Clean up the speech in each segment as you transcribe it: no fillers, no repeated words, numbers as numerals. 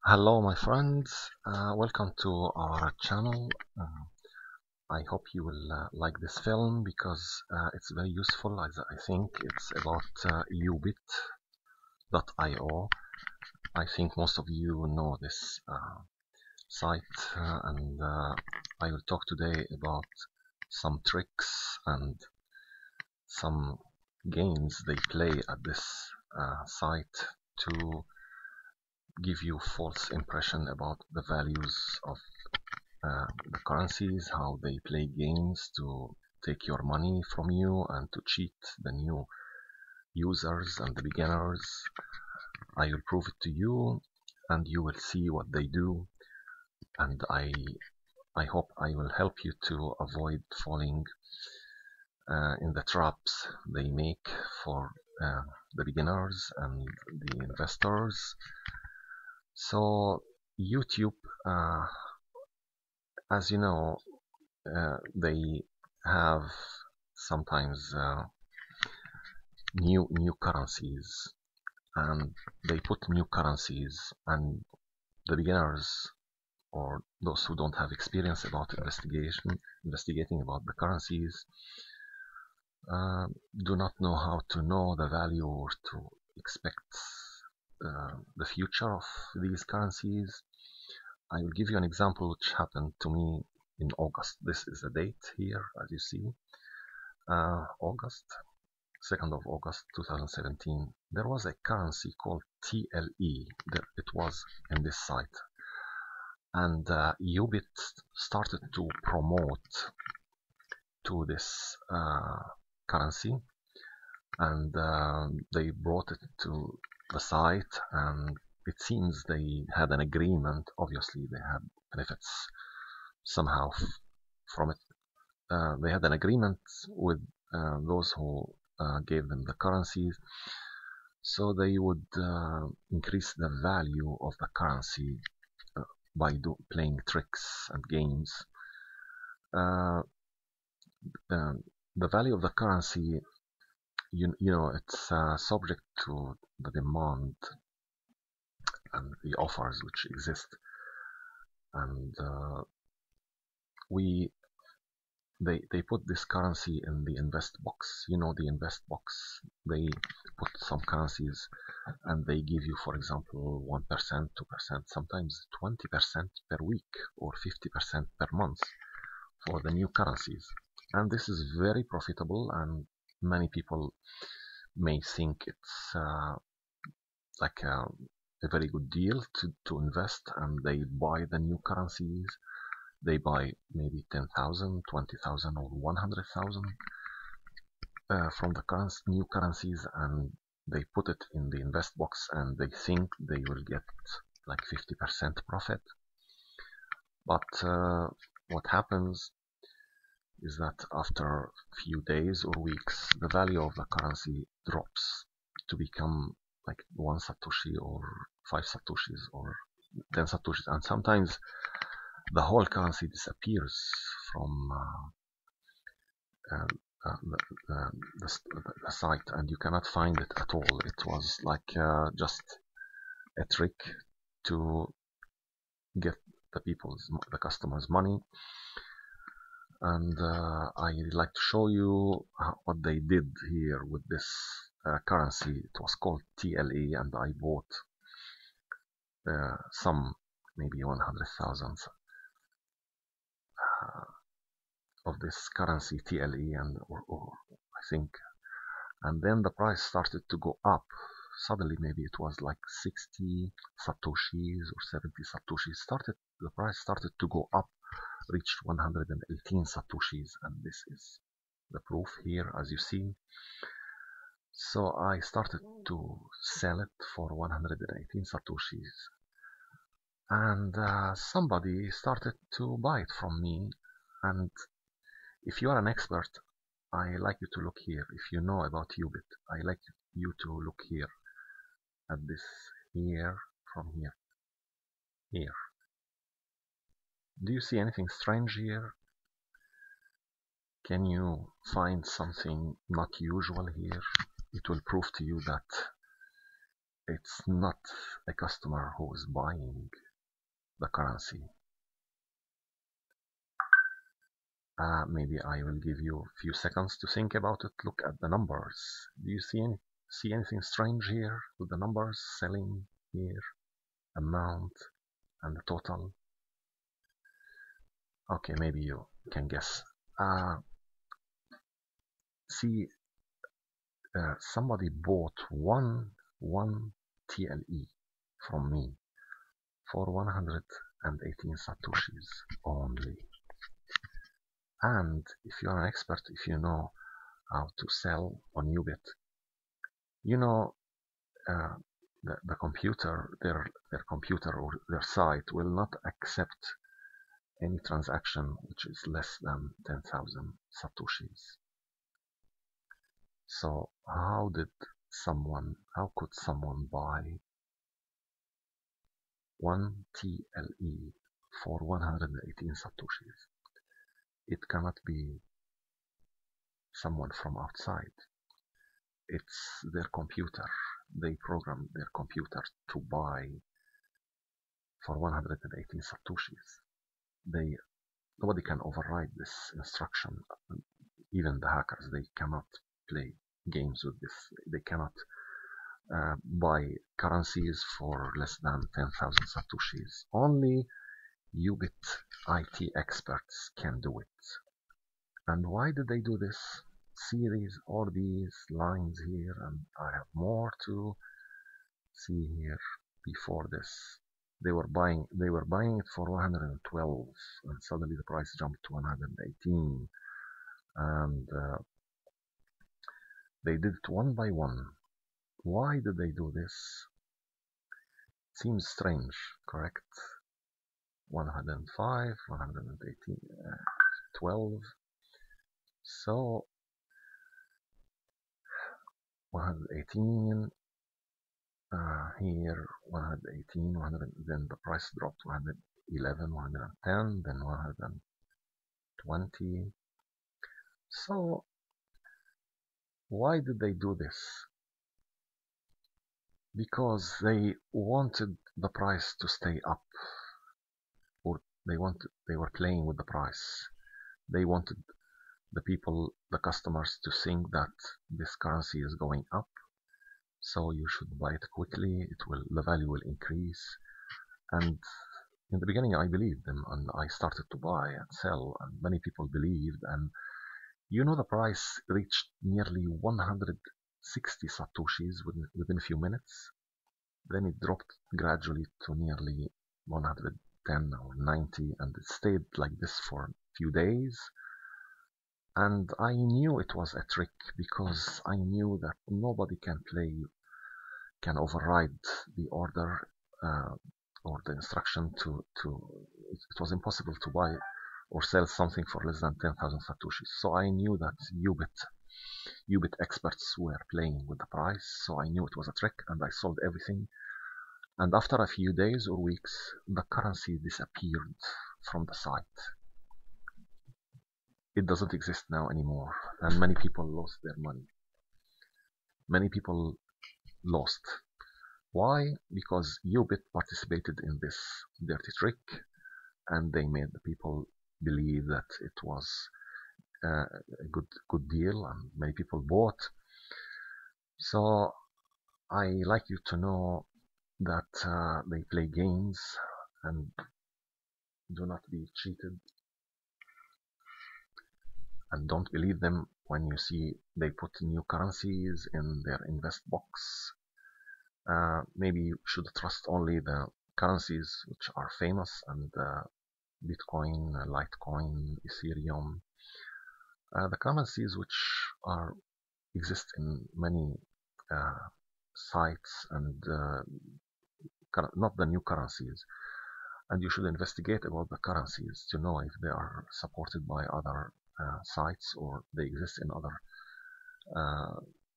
Hello, my friends. Welcome to our channel. I hope you will like this film because it's very useful. As I think it's about ubit.io. I think most of you know this site, and I will talk today about some tricks and some games they play at this site to give you false impression about the values of the currencies, how they play games to take your money from you and to cheat the new users and the beginners. I will prove it to you and you will see what they do, and I hope I will help you to avoid falling in the traps they make for the beginners and the investors. So YouTube, as you know, they have sometimes new currencies, and they put new currencies, and the beginners or those who don't have experience about investigating about the currencies uh, do not know how to know the value or to expect the future of these currencies. I will give you an example which happened to me in August. This is the date here, as you see. August 2nd of August 2017, there was a currency called TLE. It was in this site, and Ubit started to promote to this currency, and they brought it to the site, and it seems they had an agreement. Obviously, they had benefits somehow from it. They had an agreement with those who gave them the currencies, so they would increase the value of the currency by playing tricks and games. Uh, the value of the currency, you know, it's subject to the demand and the offers which exist, and we they put this currency in the invest box. You know, the invest box, they put some currencies and they give you, for example, 1%, 2%, sometimes 20% per week or 50% per month for the new currencies. And this is very profitable, and many people may think it's like a very good deal to invest, and they buy the new currencies. They buy maybe 10,000, 20,000 or 100,000 from the new currencies, and they put it in the invest box, and they think they will get like 50% profit. But what happens is that after a few days or weeks, the value of the currency drops to become like 1 Satoshi or 5 Satoshis or 10 Satoshis, and sometimes the whole currency disappears from the site, and you cannot find it at all. It was like just a trick to get the customers' money. And I'd like to show you what they did here with this currency. It was called TLE, and I bought some, maybe 100,000 of this currency TLE, and or I think, and then the price started to go up. Suddenly, maybe it was like 60 satoshis or 70 satoshis. The price started to go up, reached 118 satoshis, and this is the proof here, as you see. So I started to sell it for 118 satoshis, and somebody started to buy it from me. And if you are an expert, I like you to look here. If you know about Ubit, I like you to look here at this here, from here. Do you see anything strange here? Can you find something not usual here? It will prove to you that it's not a customer who is buying the currency. Maybe I will give you a few seconds to think about it. Look at the numbers. Do you see anything strange here with the numbers? Selling here, amount, and the total. Okay, maybe you can guess. See, somebody bought one TLE from me for 118 satoshis only. And if you are an expert, if you know how to sell on Ubit, you know the computer, their computer or their site will not accept any transaction which is less than 10,000 satoshis. So how could someone buy one TLE for 118 satoshis? It cannot be someone from outside. It's their computer. They programmed their computer to buy for 118 satoshis. Nobody can override this instruction. Even the hackers, they cannot play games with this. They cannot buy currencies for less than 10,000 satoshis. Only Ubit IT experts can do it. And why did they do this? See all these lines here, and I have more to see here. Before this, they were buying it for 112, and suddenly the price jumped to 118, and they did it one by one. Why did they do this? Seems strange, correct? 105, 118, 12. So 118, here 118, 100, then the price dropped to 111, 110, then 120. So why did they do this? Because they wanted the price to stay up, or they were playing with the price. They wanted the customers to think that this currency is going up, so you should buy it quickly. The value will increase. And in the beginning, I believed them, and I started to buy and sell, and many people believed. And the price reached nearly 160 satoshis within a few minutes. Then it dropped gradually to nearly 110 or 90, and it stayed like this for a few days. And I knew it was a trick, because I knew that nobody can override the order or the instruction it was impossible to buy or sell something for less than 10,000 satoshis. So I knew that Ubit experts were playing with the price, so I knew it was a trick, and I sold everything. And after a few days or weeks, the currency disappeared from the site. It doesn't exist now anymore, and many people lost their money. Many people lost. Why? Because Ubit participated in this dirty trick, and they made the people believe that it was a good deal, and many people bought. So I like you to know that they play games, and do not be cheated, and don't believe them when you see they put new currencies in their invest box. Maybe you should trust only the currencies which are famous, and Bitcoin, Litecoin, Ethereum, the currencies which exist in many sites, and not the new currencies. And you should investigate about the currencies to know if they are supported by other sites, or they exist in other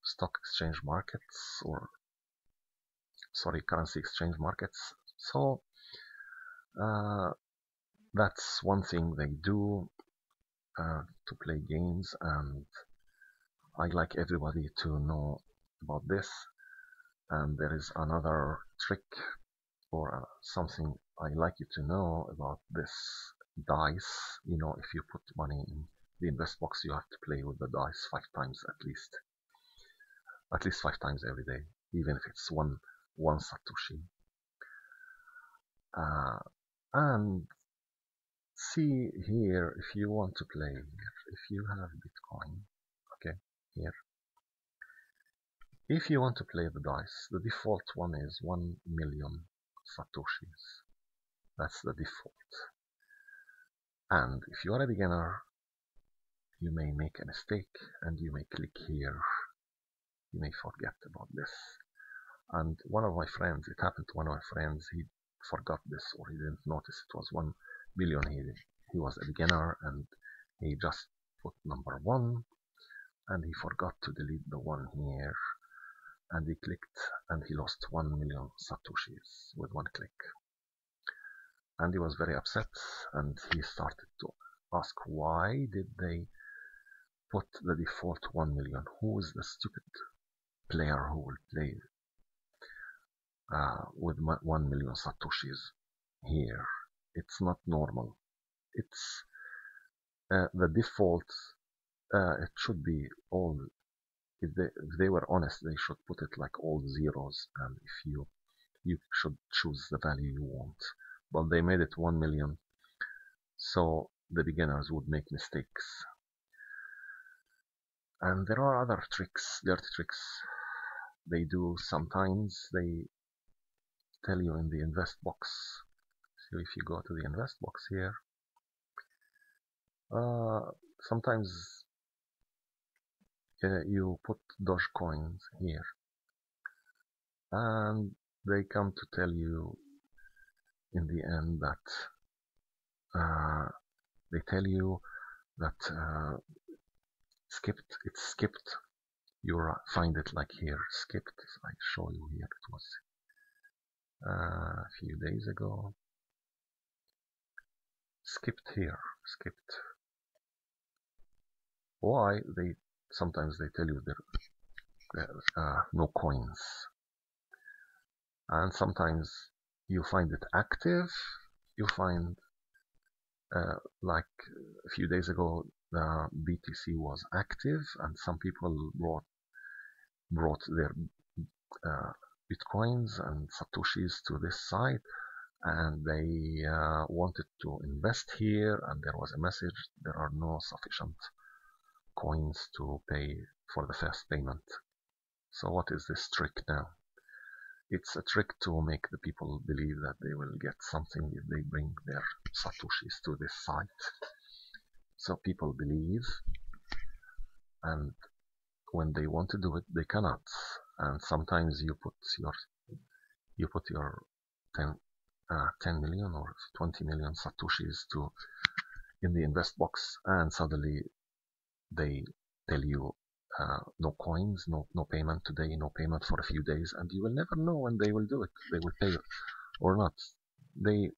stock exchange markets, or currency exchange markets. So that's one thing they do, to play games, and I like everybody to know about this. And there is another trick or something I like you to know about this dice. If you put money in the invest box, you have to play with the dice 5 times at least 5 times every day, even if it's one satoshi. And see here, if you want to play, if you have Bitcoin, okay, here, if you want to play the dice, the default one is 1 million satoshis. That's the default. And if you are a beginner, you may make a mistake and you may click here. You may forget about this. And one of my friends, it happened to one of my friends, he forgot this, or he didn't notice it was 1 million. He was a beginner and he just put number 1 and he forgot to delete the 1 here, and he clicked and he lost 1 million satoshis with one click. And he was very upset and he started to ask, why did they put the default 1 million? Who is the stupid player who will play with 1 million satoshis here? It's not normal. It's the default. It should be all. If they were honest, they should put it like all zeros, and if you should choose the value you want. But they made it 1 million, so the beginners would make mistakes. And there are other tricks, dirty tricks they do sometimes. They tell you in the invest box. So if you go to the invest box here, sometimes you put Dogecoins here, and they come to tell you in the end that they tell you that it's skipped. You find it like here, skipped. I show you here. It was a few days ago. Skipped here, skipped. Why? Sometimes they tell you there no coins, and sometimes you find it active. You find like a few days ago the BTC was active, and some people brought their bitcoins and satoshis to this site, and they wanted to invest here, and there was a message, there are no sufficient coins to pay for the first payment. So what is this trick now? It's a trick to make the people believe that they will get something if they bring their satoshis to this site. So people believe, and when they want to do it, they cannot. And sometimes you put your 10 million or 20 million satoshis in the invest box, and suddenly they tell you no coins, no payment today, no payment for a few days, and you will never know when they will do it. They will pay or not. They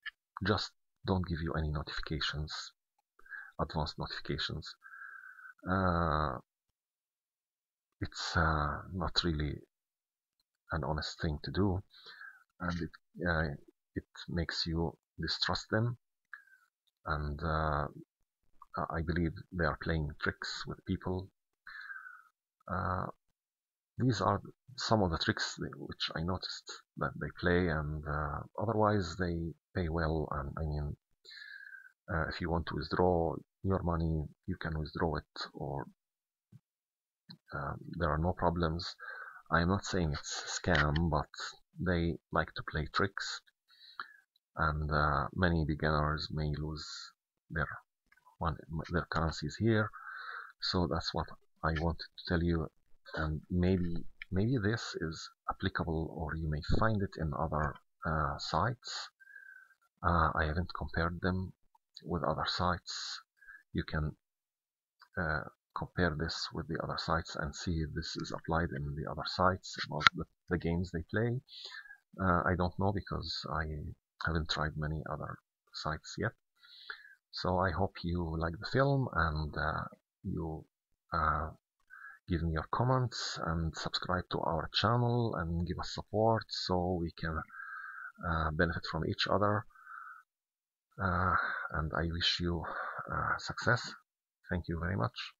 just don't give you any notifications, advanced notifications. It's not really an honest thing to do, and it makes you distrust them. And I believe they are playing tricks with people. These are some of the tricks which I noticed that they play, and otherwise they pay well. And I mean, if you want to withdraw your money, you can withdraw it, or there are no problems. I'm not saying it's a scam, but they like to play tricks, and many beginners may lose their currencies here. So that's what I wanted to tell you, and maybe this is applicable, or you may find it in other sites. I haven't compared them with other sites. You can compare this with the other sites and see if this is applied in the other sites about the games they play. I don't know, because I haven't tried many other sites yet. So I hope you like the film, and you give me your comments and subscribe to our channel and give us support so we can benefit from each other. And I wish you success. Thank you very much.